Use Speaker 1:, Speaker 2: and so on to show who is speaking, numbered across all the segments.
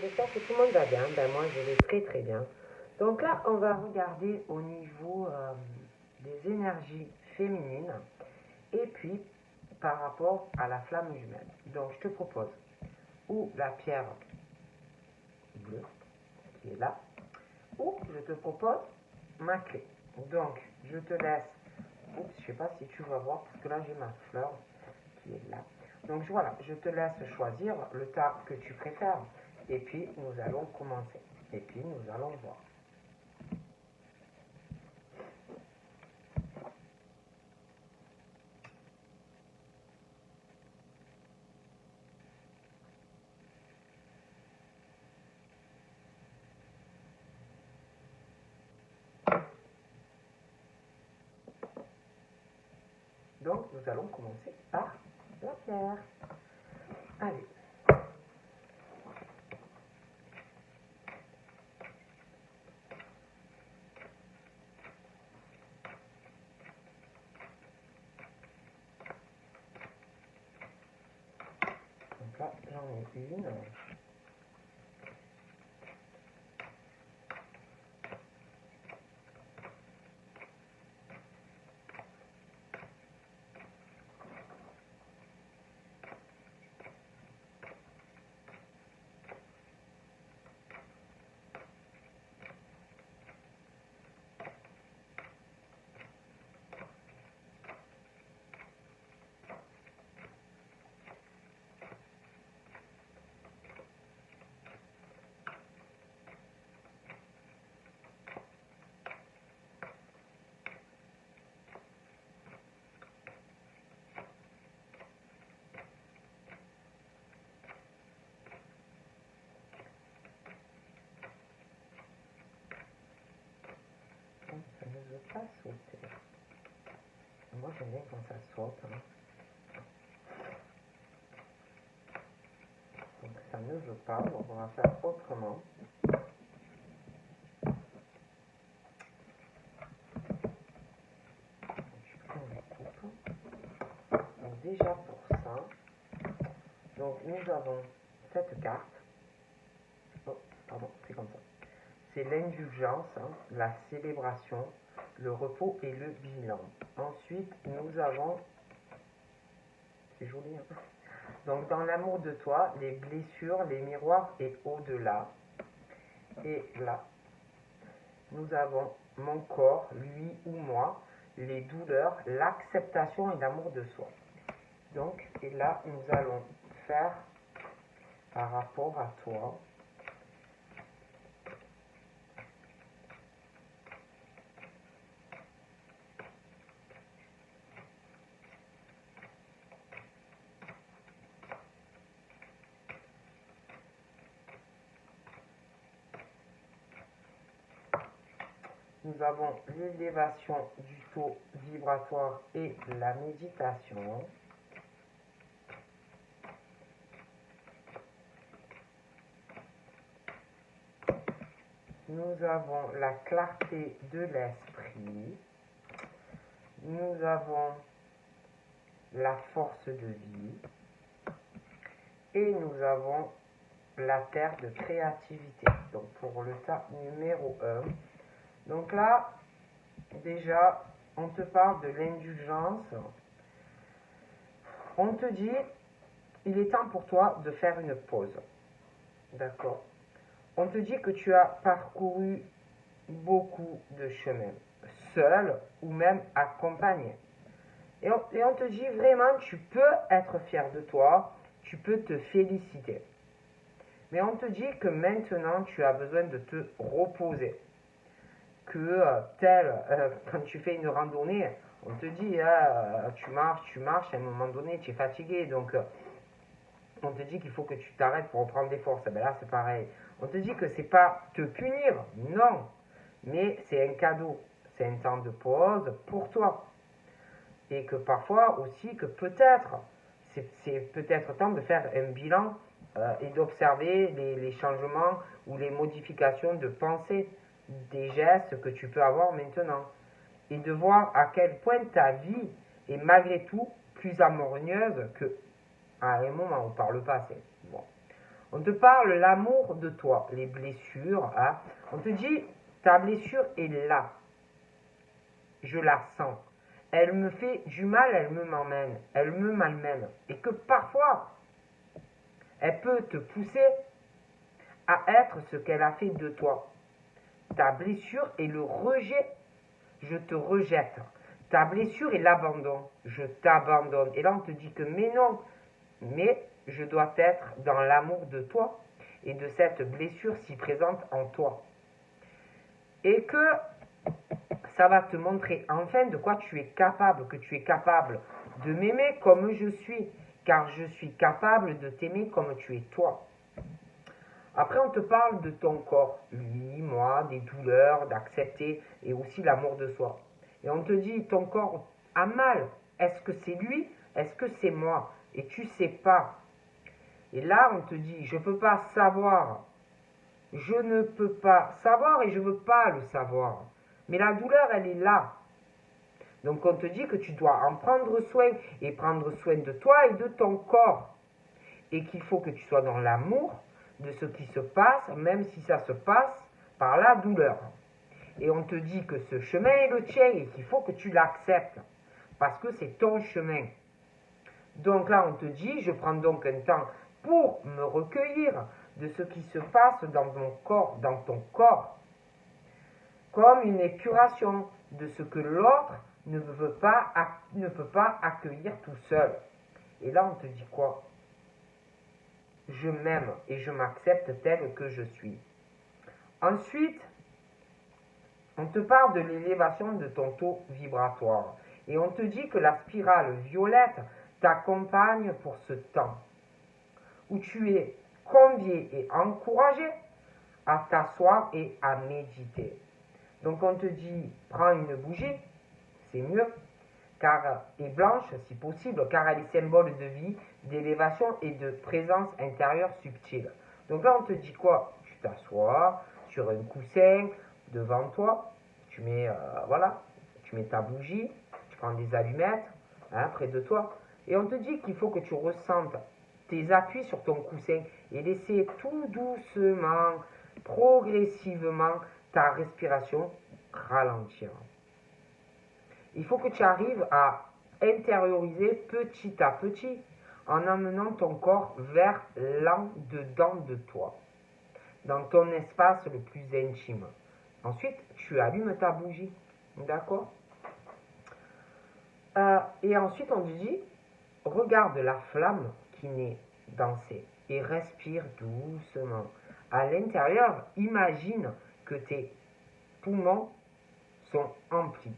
Speaker 1: j'espère que tout le monde va bien. Ben, moi, je vais très très bien. Donc là, on va regarder au niveau des énergies féminines et puis par rapport à la flamme jumelle. Donc, je te propose ou la pierre bleue qui est là, ou je te propose ma clé. Donc, je te laisse. Oups, je ne sais pas si tu vas voir parce que là, j'ai ma fleur qui est là. Donc voilà, je te laisse choisir le tas que tu préfères. Et puis, nous allons commencer. Et puis, nous allons voir. Donc, nous allons commencer par la pierre. Allez. Donc là, j'en ai une. Ça ne veut pas sauter. Moi, j'aime bien quand ça saute. Hein. Donc, ça ne veut pas. Donc, on va faire autrement. Je prends la coupe. Donc, déjà pour ça. Donc, nous avons cette carte. Oh, pardon, c'est comme ça. C'est l'indulgence, hein, la célébration, le repos et le bilan. Ensuite, nous avons, c'est joli, hein. Donc dans l'amour de toi, les blessures, les miroirs et au-delà. Et là, nous avons mon corps, lui ou moi, les douleurs, l'acceptation et l'amour de soi. Donc, et là, nous allons faire par rapport à toi. Nous avons l'élévation du taux vibratoire et la méditation. Nous avons la clarté de l'esprit. Nous avons la force de vie. Et nous avons la terre de créativité. Donc pour le tas numéro 1. Donc là, déjà, on te parle de l'indulgence. On te dit, il est temps pour toi de faire une pause. D'accord? On te dit que tu as parcouru beaucoup de chemin, seul ou même accompagné. Et on te dit vraiment, tu peux être fier de toi, tu peux te féliciter. Mais on te dit que maintenant, tu as besoin de te reposer. Que quand tu fais une randonnée, on te dit, tu marches, à un moment donné, tu es fatigué, donc on te dit qu'il faut que tu t'arrêtes pour reprendre des forces. Ben là, c'est pareil. On te dit que c'est pas te punir, non, mais c'est un cadeau, c'est un temps de pause pour toi. Et que parfois aussi, que peut-être, c'est peut-être temps de faire un bilan et d'observer les changements ou les modifications de pensée des gestes que tu peux avoir maintenant. Et de voir à quel point ta vie est malgré tout plus harmonieuse qu'à un moment ou par le passé. Bon. On te parle l'amour de toi, les blessures. Hein. On te dit, ta blessure est là. Je la sens. Elle me fait du mal, elle me malmène. Et que parfois, elle peut te pousser à être ce qu'elle a fait de toi. Ta blessure est le rejet, je te rejette. Ta blessure est l'abandon, je t'abandonne. Et là, on te dit que mais non, mais je dois être dans l'amour de toi et de cette blessure si présente en toi. Et que ça va te montrer enfin de quoi tu es capable, que tu es capable de m'aimer comme je suis, car je suis capable de t'aimer comme tu es toi. Après, on te parle de ton corps, lui, moi, des douleurs, d'accepter et aussi l'amour de soi. Et on te dit, ton corps a mal. Est-ce que c'est lui? Est-ce que c'est moi? Et tu sais pas. Et là, on te dit, je ne peux pas savoir. Je ne peux pas savoir et je ne veux pas le savoir. Mais la douleur, elle est là. Donc on te dit que tu dois en prendre soin et prendre soin de toi et de ton corps. Et qu'il faut que tu sois dans l'amour de ce qui se passe, même si ça se passe par la douleur. Et on te dit que ce chemin est le tien et qu'il faut que tu l'acceptes. Parce que c'est ton chemin. Donc là, on te dit, je prends donc un temps pour me recueillir de ce qui se passe dans mon corps, dans ton corps, comme une épuration de ce que l'autre ne peut pas accueillir tout seul. Et là, on te dit quoi? Je m'aime et je m'accepte tel que je suis. Ensuite, on te parle de l'élévation de ton taux vibratoire. Et on te dit que la spirale violette t'accompagne pour ce temps, où tu es convié et encouragé à t'asseoir et à méditer. Donc on te dit, prends une bougie, c'est mieux, et blanche si possible, car elle est symbole de vie, d'élévation et de présence intérieure subtile. Donc là on te dit quoi? Tu t'assois sur un coussin devant toi, tu mets, tu mets ta bougie, tu prends des allumettes près de toi, et on te dit qu'il faut que tu ressentes tes appuis sur ton coussin et laisser tout doucement, progressivement, ta respiration ralentir. Il faut que tu arrives à intérioriser petit à petit en amenant ton corps vers l'en-dedans de toi, dans ton espace le plus intime. Ensuite, tu allumes ta bougie, d'accord? Et ensuite, on te dit, regarde la flamme qui naît danser et respire doucement. À l'intérieur, imagine que tes poumons sont emplis.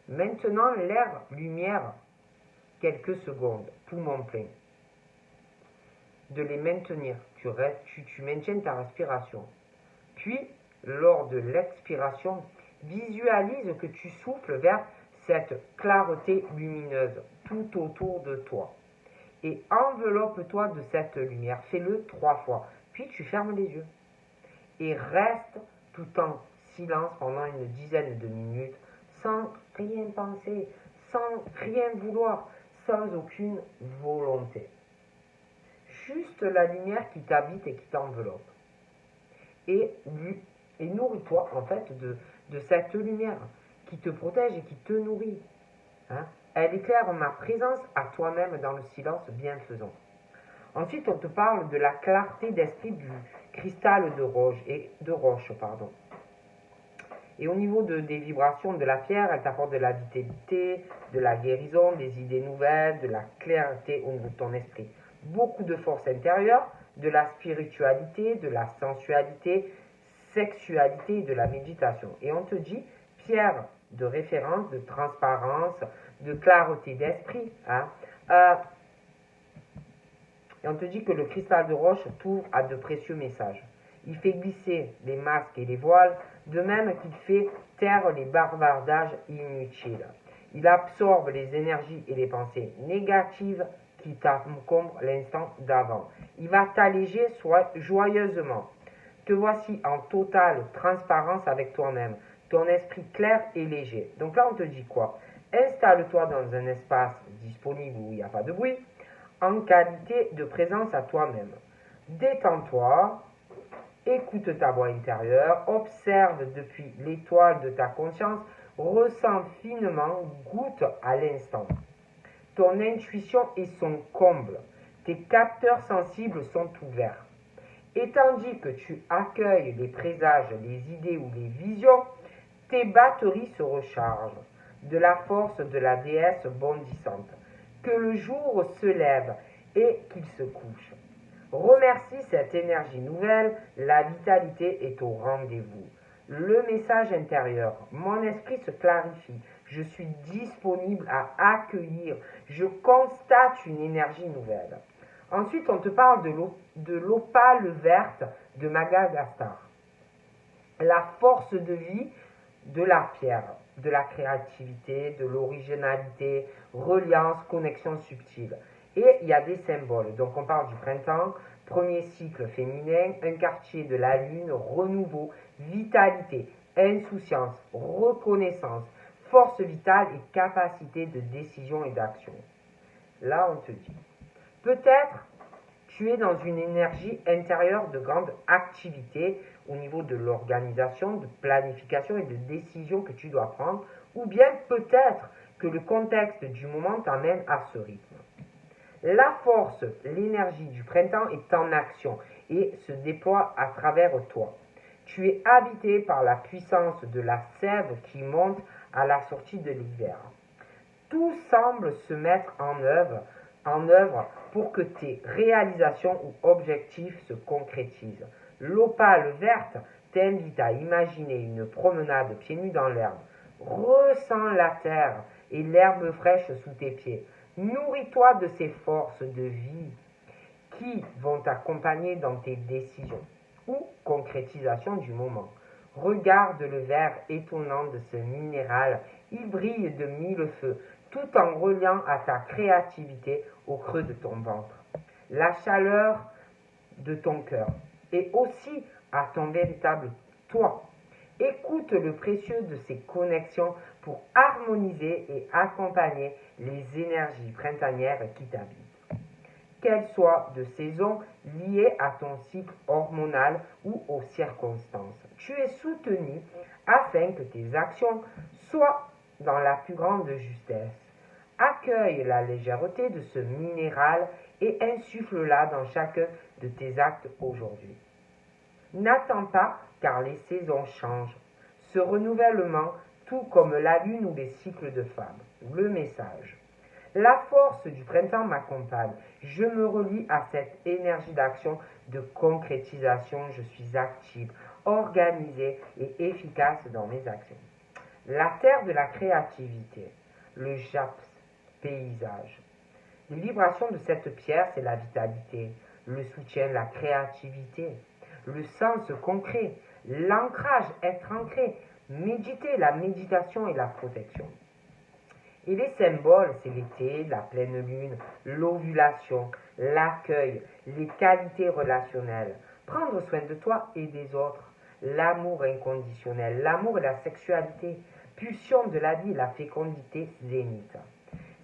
Speaker 1: Maintenant, l'air lumière quelques secondes, poumons pleins. De les maintenir, tu maintiens ta respiration. Puis, lors de l'expiration, visualise que tu souffles vers cette clarté lumineuse tout autour de toi. Et enveloppe-toi de cette lumière. Fais-le 3 fois. Puis tu fermes les yeux. Et reste tout en silence pendant une dizaine de minutes, sans rien penser, sans rien vouloir, sans aucune volonté. Juste la lumière qui t'habite et qui t'enveloppe. Et nourris-toi en fait de cette lumière qui te protège et qui te nourrit. Elle éclaire ma présence à toi-même dans le silence bienfaisant. Ensuite, on te parle de la clarté d'esprit du cristal de roche. Et au niveau des vibrations de la pierre, elle t'apporte de la vitalité, de la guérison, des idées nouvelles, de la clarté au niveau de ton esprit. Beaucoup de force intérieure, de la spiritualité, de la sensualité, sexualité et de la méditation. Et on te dit, pierre de référence, de transparence, de clarté d'esprit. Et on te dit que le cristal de roche t'ouvre à de précieux messages. Il fait glisser les masques et les voiles, de même qu'il fait taire les bavardages inutiles. Il absorbe les énergies et les pensées négatives qui t'encombrent l'instant d'avant. Il va t'alléger joyeusement. Te voici en totale transparence avec toi-même, ton esprit clair et léger. Donc là, on te dit quoi? Installe-toi dans un espace disponible où il n'y a pas de bruit, en qualité de présence à toi-même. Détends-toi, écoute ta voix intérieure, observe depuis l'étoile de ta conscience, ressens finement, goûte à l'instant. Ton intuition est son comble. Tes capteurs sensibles sont ouverts. Et tandis que tu accueilles les présages, les idées ou les visions, tes batteries se rechargent de la force de la déesse bondissante. Que le jour se lève et qu'il se couche. Remercie cette énergie nouvelle, la vitalité est au rendez-vous. Le message intérieur, mon esprit se clarifie, je suis disponible à accueillir, je constate une énergie nouvelle. Ensuite, on te parle de l'opale verte de Madagascar. La force de vie de la pierre, de la créativité, de l'originalité, reliance, connexion subtile. Et il y a des symboles. Donc on parle du printemps, premier cycle féminin, un quartier de la lune, renouveau, vitalité, insouciance, reconnaissance, force vitale et capacité de décision et d'action. Là, on te dit, peut-être tu es dans une énergie intérieure de grande activité au niveau de l'organisation, de planification et de décision que tu dois prendre, ou bien peut-être que le contexte du moment t'amène à ce rythme. La force, l'énergie du printemps est en action et se déploie à travers toi. Tu es habité par la puissance de la sève qui monte à la sortie de l'hiver. Tout semble se mettre en œuvre pour que tes réalisations ou objectifs se concrétisent. L'opale verte t'invite à imaginer une promenade pieds nus dans l'herbe. Ressens la terre et l'herbe fraîche sous tes pieds. Nourris-toi de ces forces de vie qui vont t'accompagner dans tes décisions ou concrétisation du moment. Regarde le vert étonnant de ce minéral, il brille de mille feux, tout en reliant à ta créativité au creux de ton ventre. La chaleur de ton cœur et aussi à ton véritable toi. Écoute le précieux de ces connexions pour harmoniser et accompagner les énergies printanières qui t'habitent. Qu'elles soient de saison liées à ton cycle hormonal ou aux circonstances. Tu es soutenu afin que tes actions soient dans la plus grande justesse. Accueille la légèreté de ce minéral et insuffle-la dans chacun de tes actes aujourd'hui. N'attends pas car les saisons changent. Ce renouvellement, tout comme la lune ou les cycles de femmes. Le message. La force du printemps m'accompagne. Je me relie à cette énergie d'action, de concrétisation. Je suis active, organisée et efficace dans mes actions. La terre de la créativité, le JAPS, paysage. Les vibrations de cette pierre, c'est la vitalité, le soutien, la créativité, le sens concret, l'ancrage, être ancré, méditer, la méditation et la protection. Et les symboles, c'est l'été, la pleine lune, l'ovulation, l'accueil, les qualités relationnelles, prendre soin de toi et des autres, l'amour inconditionnel, l'amour et la sexualité, pulsion de la vie, la fécondité zénith.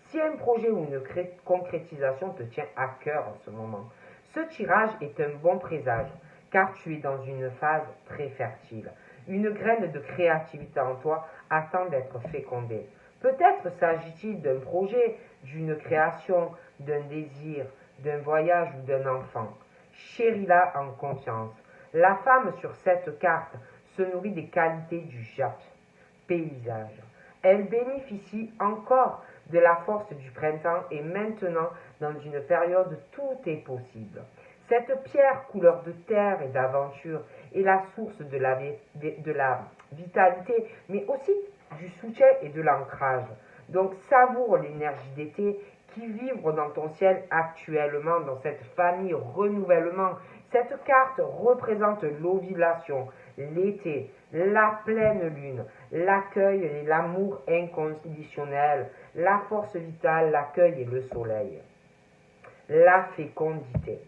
Speaker 1: Si un projet ou une concrétisation te tient à cœur en ce moment, ce tirage est un bon présage, car tu es dans une phase très fertile. Une graine de créativité en toi attend d'être fécondée. Peut-être s'agit-il d'un projet, d'une création, d'un désir, d'un voyage ou d'un enfant. Chéris-la en conscience. La femme sur cette carte se nourrit des qualités du JAP, paysage. Elle bénéficie encore de la force du printemps et maintenant dans une période tout est possible. Cette pierre couleur de terre et d'aventure est la source de la vitalité, mais aussi du soutien et de l'ancrage. Donc savoure l'énergie d'été qui vibre dans ton ciel actuellement, dans cette famille renouvellement. Cette carte représente l'ovulation, l'été, la pleine lune, l'accueil et l'amour inconditionnel, la force vitale, l'accueil et le soleil. La fécondité.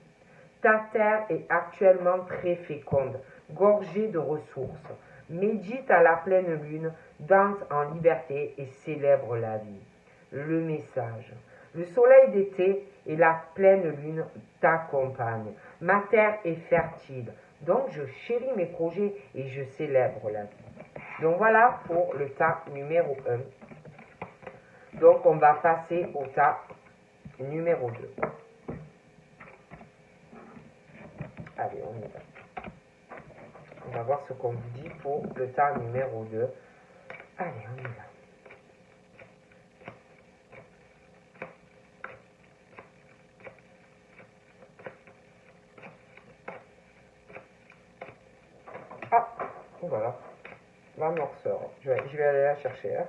Speaker 1: Ta terre est actuellement très féconde, gorgée de ressources. Médite à la pleine lune, danse en liberté et célèbre la vie. Le message. Le soleil d'été et la pleine lune t'accompagnent. Ma terre est fertile. Donc, je chéris mes projets et je célèbre la vie. Donc, voilà pour le tas numéro 1. Donc, on va passer au tas numéro 2. Allez, on y va. On va voir ce qu'on vous dit pour le tas numéro 2. Allez, on y va. Ah, voilà. La noirceur. Je vais aller la chercher. Hein.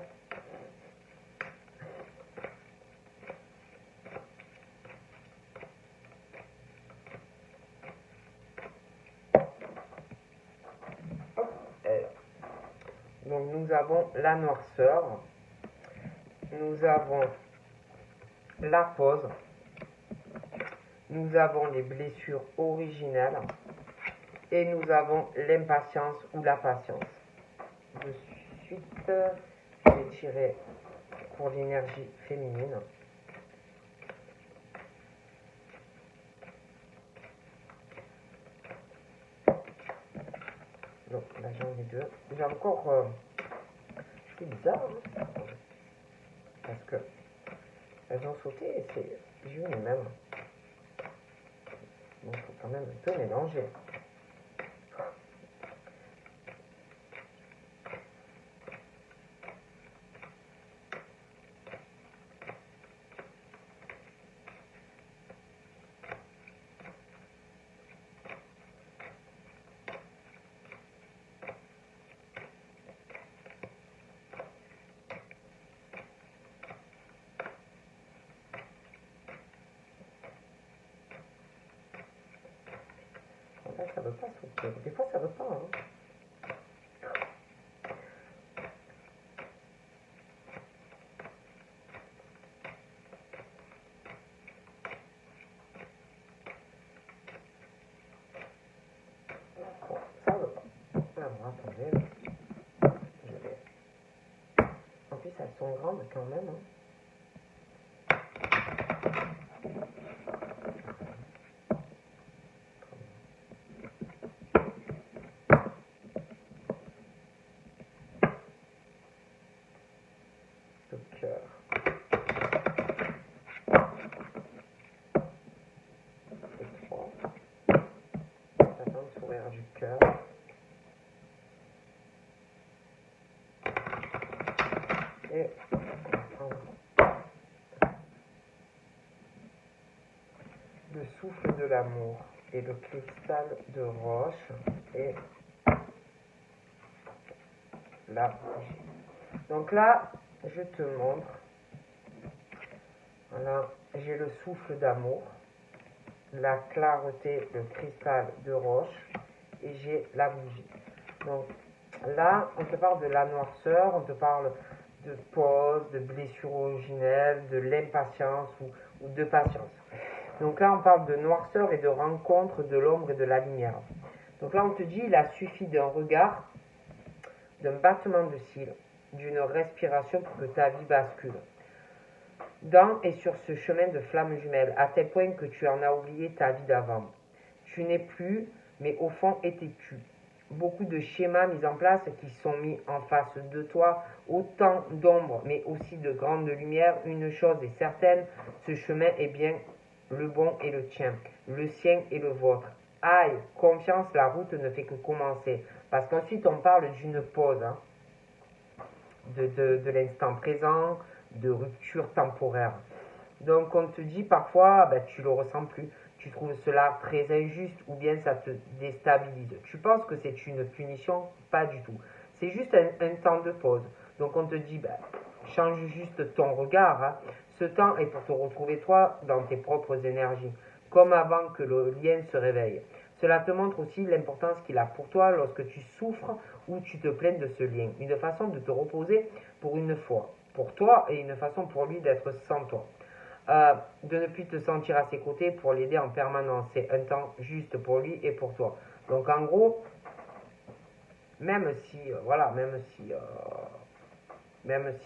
Speaker 1: Donc nous avons la noirceur, nous avons la pause, nous avons les blessures originelles et nous avons l'impatience ou la patience. De suite, je vais tirer pour l'énergie féminine. Donc là j'en ai deux. J'ai encore... c'est bizarre, hein, parce que elles ont sauté et c'est jaune même. Donc il faut quand même un peu mélanger. Là, ça veut pas sauter. Des fois, ça veut pas. Hein. Bon, ça veut pas. Alors, attendez. Je vais... En plus, elles sont grandes quand même. Hein. Le cœur. Et 3. Attends, le sourire du cœur. Et on va prendre le souffle de l'amour et le cristal de roche et la bougie. Donc là, je te montre. Voilà, j'ai le souffle d'amour, la clarté, le cristal de roche et j'ai la bougie. Donc là, on te parle de la noirceur, on te parle de pause, de blessure originelle, de l'impatience ou de patience. Donc là, on parle de noirceur et de rencontre de l'ombre et de la lumière. Donc là, on te dit, il a suffi d'un regard, d'un battement de cils, d'une respiration pour que ta vie bascule. Dans et sur ce chemin de flammes jumelles, à tel point que tu en as oublié ta vie d'avant. Tu n'es plus, mais au fond étais-tu. Beaucoup de schémas mis en place qui sont mis en face de toi, autant d'ombres, mais aussi de grandes lumières. Une chose est certaine, ce chemin est bien le bon et le tien, le sien et le vôtre. Aïe, confiance, la route ne fait que commencer. Parce qu'ensuite, on parle d'une pause, hein, de l'instant présent, de rupture temporaire. Donc, on te dit parfois, ben, tu le ressens plus. Tu trouves cela très injuste ou bien ça te déstabilise. Tu penses que c'est une punition? Pas du tout. C'est juste un temps de pause. Donc, on te dit, ben, change juste ton regard. Hein. Ce temps est pour te retrouver toi dans tes propres énergies, comme avant que le lien se réveille. Cela te montre aussi l'importance qu'il a pour toi lorsque tu souffres ou tu te plains de ce lien. Une façon de te reposer pour une fois, pour toi, et une façon pour lui d'être sans toi. De ne plus te sentir à ses côtés pour l'aider en permanence. C'est un temps juste pour lui et pour toi. Donc en gros, même si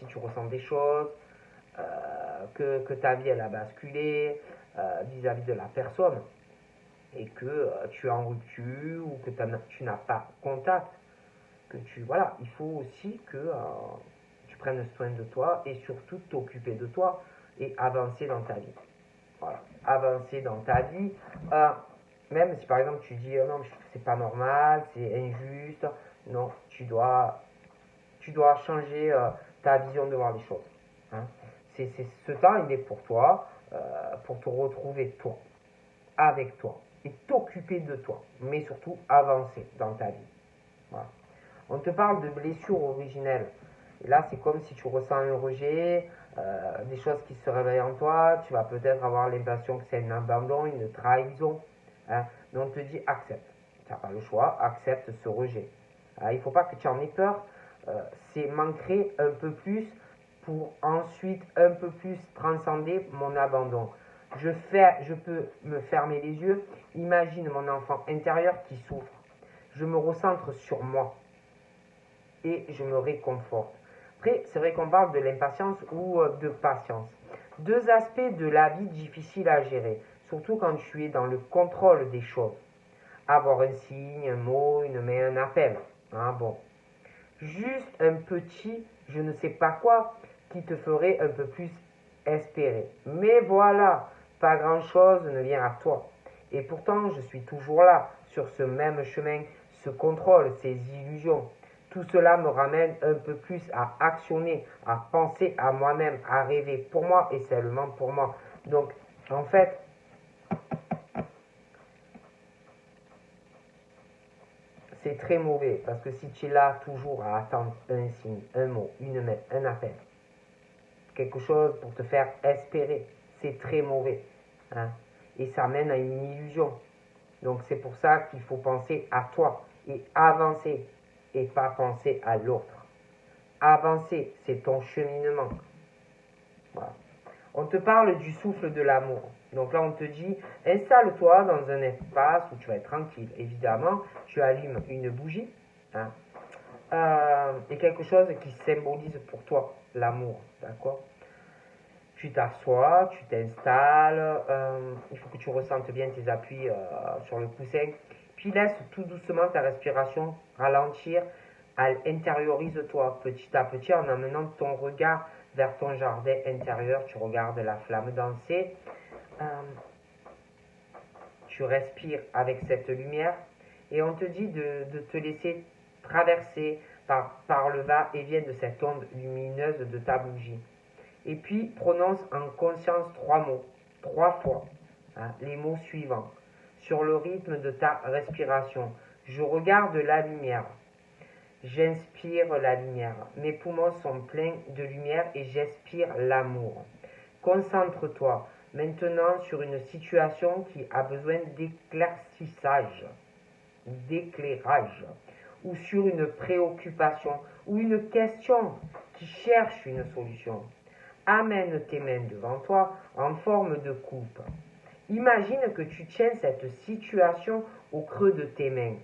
Speaker 1: tu ressens des choses, que ta vie elle a basculé vis-à-vis de la personne et que tu es en rupture ou que tu n'as pas contact, que voilà, il faut aussi que tu prennes soin de toi et surtout t'occuper de toi et avancer dans ta vie. Voilà, avancer dans ta vie. Même si par exemple tu dis non, c'est pas normal, c'est injuste, non, tu dois changer ta vision de voir les choses. Hein. Ce temps, il est pour te retrouver toi, avec toi, et t'occuper de toi, mais surtout avancer dans ta vie. Voilà. On te parle de blessures originelles. Et là, c'est comme si tu ressens un rejet, des choses qui se réveillent en toi. Tu vas peut-être avoir l'impression que c'est un abandon, une trahison. Hein. Mais on te dit accepte. Tu n'as pas le choix, accepte ce rejet. Il ne faut pas que tu en aies peur. C'est m'ancrer un peu plus pour ensuite un peu plus transcender mon abandon. Je peux me fermer les yeux. Imagine mon enfant intérieur qui souffre. Je me recentre sur moi et je me réconforte. Après, c'est vrai qu'on parle de l'impatience ou de patience. Deux aspects de la vie difficiles à gérer, surtout quand tu es dans le contrôle des choses. Avoir un signe, un mot, une main, un appel. Hein, bon. Juste un petit je ne sais pas quoi qui te ferait un peu plus espérer. Mais voilà, pas grand-chose ne vient à toi. Et pourtant, je suis toujours là, sur ce même chemin, ce contrôle, ces illusions. Tout cela me ramène un peu plus à actionner, à penser à moi-même, à rêver pour moi et seulement pour moi. Donc, en fait, c'est très mauvais parce que si tu es là toujours à attendre un signe, un mot, une main, un appel, quelque chose pour te faire espérer, c'est très mauvais. Hein? Et ça mène à une illusion. Donc c'est pour ça qu'il faut penser à toi et avancer et pas penser à l'autre. Avancer, c'est ton cheminement. Voilà. On te parle du souffle de l'amour. Donc là, on te dit, installe-toi dans un espace où tu vas être tranquille. Évidemment, tu allumes une bougie hein, et quelque chose qui symbolise pour toi l'amour. D'accord? Tu t'assois, tu t'installes, il faut que tu ressentes bien tes appuis sur le coussin. Puis laisse tout doucement ta respiration ralentir. Intériorise-toi petit à petit en amenant ton regard vers ton jardin intérieur. Tu regardes la flamme danser. Euh, tu respires avec cette lumière et on te dit de te laisser traverser par le va-et-vient de cette onde lumineuse de ta bougie. Et puis prononce en conscience 3 mots, 3 fois, hein, les mots suivants, sur le rythme de ta respiration. Je regarde la lumière, j'inspire la lumière, mes poumons sont pleins de lumière et j'expire l'amour. Concentre-toi maintenant sur une situation qui a besoin d'éclairage, ou sur une préoccupation, ou une question qui cherche une solution. Amène tes mains devant toi en forme de coupe. Imagine que tu tiens cette situation au creux de tes mains.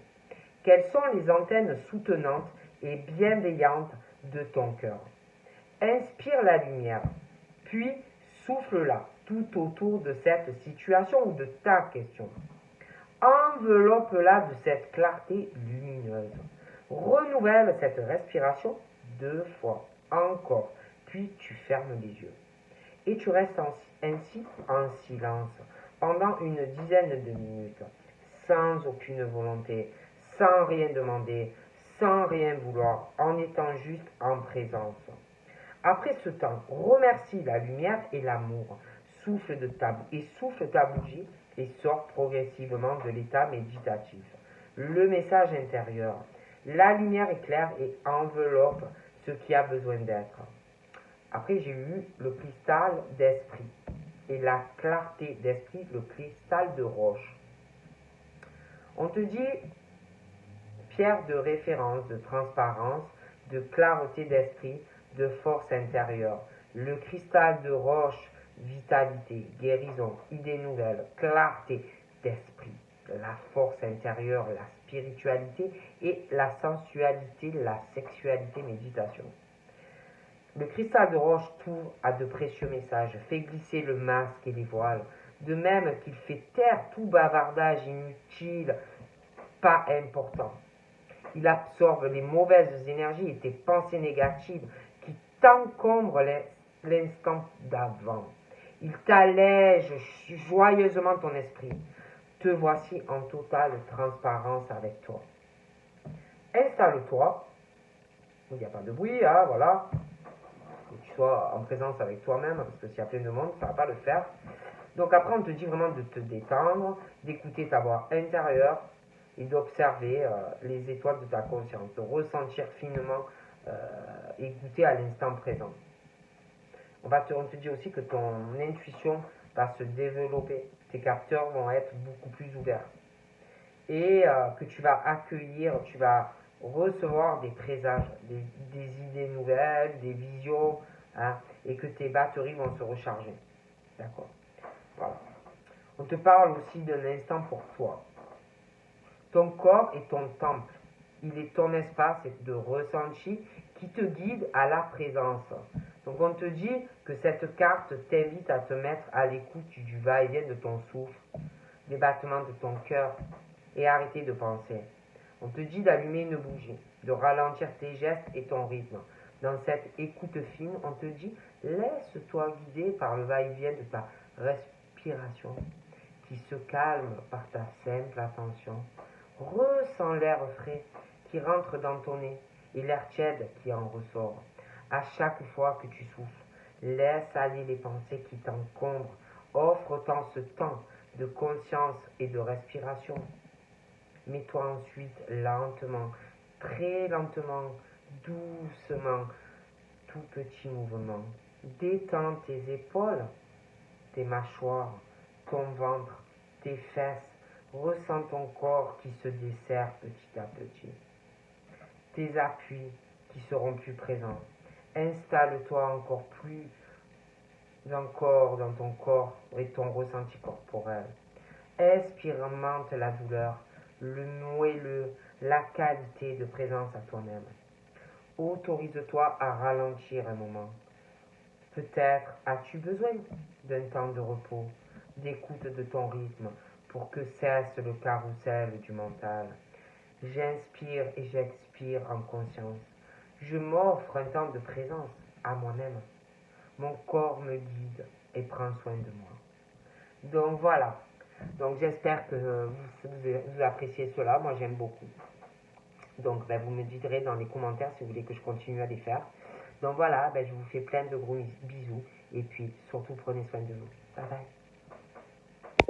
Speaker 1: Quelles sont les antennes soutenantes et bienveillantes de ton cœur? Inspire la lumière, puis souffle-la tout autour de cette situation ou de ta question. Enveloppe-la de cette clarté lumineuse. Renouvelle cette respiration 2 fois, encore, puis tu fermes les yeux. Et tu restes ainsi en silence pendant une dizaine de minutes, sans aucune volonté, sans rien demander, sans rien vouloir, en étant juste en présence. Après ce temps, remercie la lumière et l'amour. Souffle ta bougie et sors progressivement de l'état méditatif. Le message intérieur. La lumière éclaire et enveloppe ce qui a besoin d'être. Après, j'ai eu le cristal d'esprit et la clarté d'esprit, le cristal de roche. On te dit pierre de référence, de transparence, de clarté d'esprit, de force intérieure. Le cristal de roche, vitalité, guérison, idée nouvelle, clarté d'esprit, la force intérieure, la spiritualité et la sensualité, la sexualité, méditation. Le cristal de roche t'ouvre à de précieux messages, fait glisser le masque et les voiles, de même qu'il fait taire tout bavardage inutile, pas important. Il absorbe les mauvaises énergies et tes pensées négatives qui t'encombrent l'instant d'avant. Il t'allège joyeusement ton esprit. Te voici en totale transparence avec toi. Installe-toi, il n'y a pas de bruit, hein, voilà. Que tu sois en présence avec toi-même, parce que s'il y a plein de monde, ça ne va pas le faire. Donc après, on te dit vraiment de te détendre, d'écouter ta voix intérieure et d'observer les étoiles de ta conscience, de ressentir finement et goûter à l'instant présent. On te dit aussi que ton intuition va se développer, tes capteurs vont être beaucoup plus ouverts et que tu vas accueillir, tu vas recevoir des présages, des idées nouvelles, des visions, hein, et que tes batteries vont se recharger. D'accord. Voilà. On te parle aussi d'un instant pour toi. Ton corps est ton temple. Il est ton espace de ressenti qui te guide à la présence. Donc on te dit que cette carte t'invite à te mettre à l'écoute du va-et-vient de ton souffle, des battements de ton cœur et arrêter de penser. On te dit d'allumer une bougie, de ralentir tes gestes et ton rythme. Dans cette écoute fine, on te dit laisse-toi guider par le va-et-vient de ta respiration qui se calme par ta simple attention. Ressens l'air frais qui rentre dans ton nez et l'air tiède qui en ressort. À chaque fois que tu souffles, laisse aller les pensées qui t'encombrent. Offre-t'en ce temps de conscience et de respiration. Mets-toi ensuite lentement, très lentement, doucement, tout petit mouvement. Détends tes épaules, tes mâchoires, ton ventre, tes fesses. Ressens ton corps qui se desserre petit à petit. Tes appuis qui seront plus présents. Installe-toi encore plus encore dans ton corps et ton ressenti corporel. Expérimente la douleur, le moelleux, la qualité de présence à toi-même. Autorise-toi à ralentir un moment. Peut-être as-tu besoin d'un temps de repos, d'écoute de ton rythme pour que cesse le carrousel du mental. J'inspire et j'expire en conscience. Je m'offre un temps de présence à moi-même. Mon corps me guide et prend soin de moi. Donc voilà. Donc j'espère que vous appréciez cela. Moi j'aime beaucoup. Donc vous me direz dans les commentaires si vous voulez que je continue à les faire. Donc voilà, je vous fais plein de gros bisous. Et puis surtout prenez soin de vous. Bye bye.